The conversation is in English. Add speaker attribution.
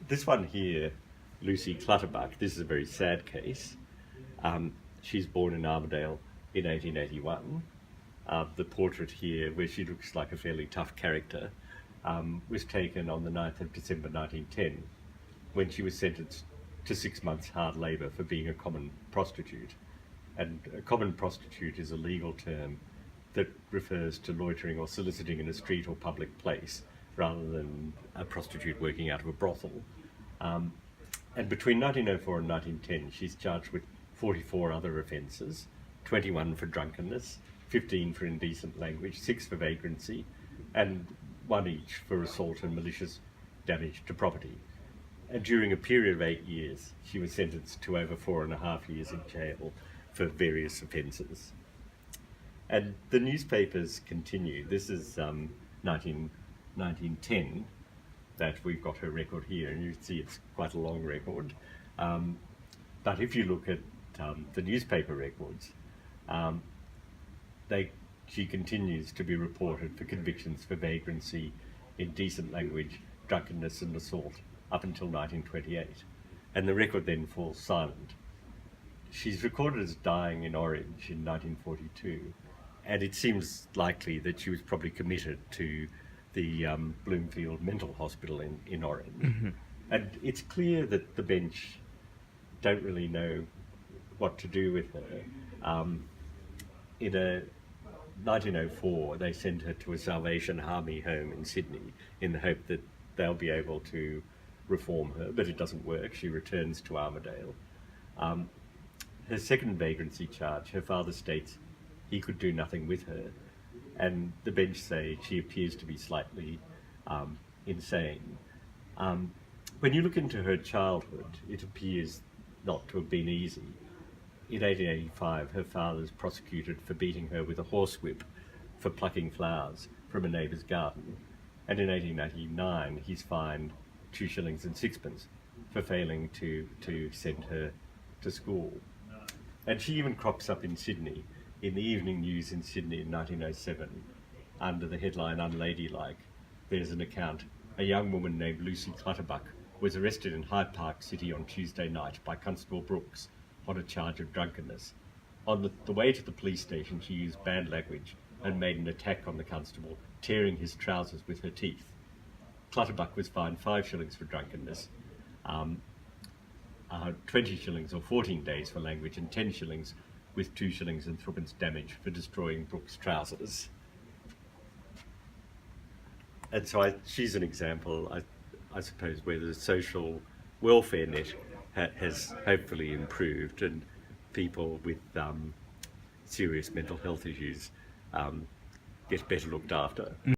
Speaker 1: this one here, Lucy Clutterbuck, this is a very sad case. She's born in Armidale in 1881. The portrait here, where she looks like a fairly tough character, was taken on the 9th of December 1910, when she was sentenced to 6 months hard labour for being a common prostitute. And a common prostitute is a legal term that refers to loitering or soliciting in a street or public place, rather than a prostitute working out of a brothel. And between 1904 and 1910, she's charged with 44 other offences, 21 for drunkenness, 15 for indecent language, 6 for vagrancy, and 1 each for assault and malicious damage to property. And during a period of 8 years, she was sentenced to over 4.5 years in jail for various offences. And the newspapers continue. This is 1910 that we've got her record here, and you can see it's quite a long record. But if you look at the newspaper records, she continues to be reported for convictions for vagrancy, indecent language, drunkenness and assault up until 1928. And the record then falls silent. She's recorded as dying in Orange in 1942, and it seems likely that she was probably committed to the Bloomfield Mental Hospital in Orange. Mm-hmm. And it's clear that the bench don't really know what to do with her. In 1904, they sent her to a Salvation Army home in Sydney in the hope that they'll be able to reform her, but it doesn't work. She returns to Armidale. Her second vagrancy charge, her father states he could do nothing with her, and the bench say she appears to be slightly insane. When you look into her childhood, it appears not to have been easy. In 1885, her father's prosecuted for beating her with a horsewhip for plucking flowers from a neighbour's garden, and in 1889 he's fined 2 shillings and 6pence for failing to send her to school. And she even crops up in Sydney, in the Evening News in Sydney in 1907, under the headline Unladylike. There's an account: a young woman named Lucy Clutterbuck was arrested in Hyde Park City on Tuesday night by Constable Brooks on a charge of drunkenness. On the way to the police station, she used bad language and made an attack on the constable, tearing his trousers with her teeth. Clutterbuck was fined 5 shillings for drunkenness, 20 shillings or 14 days for language, and 10 shillings with 2 shillings and 3pence damage for destroying Brooks' trousers. And so she's an example, I suppose, where the social welfare net has hopefully improved, and people with serious mental health issues get better looked after.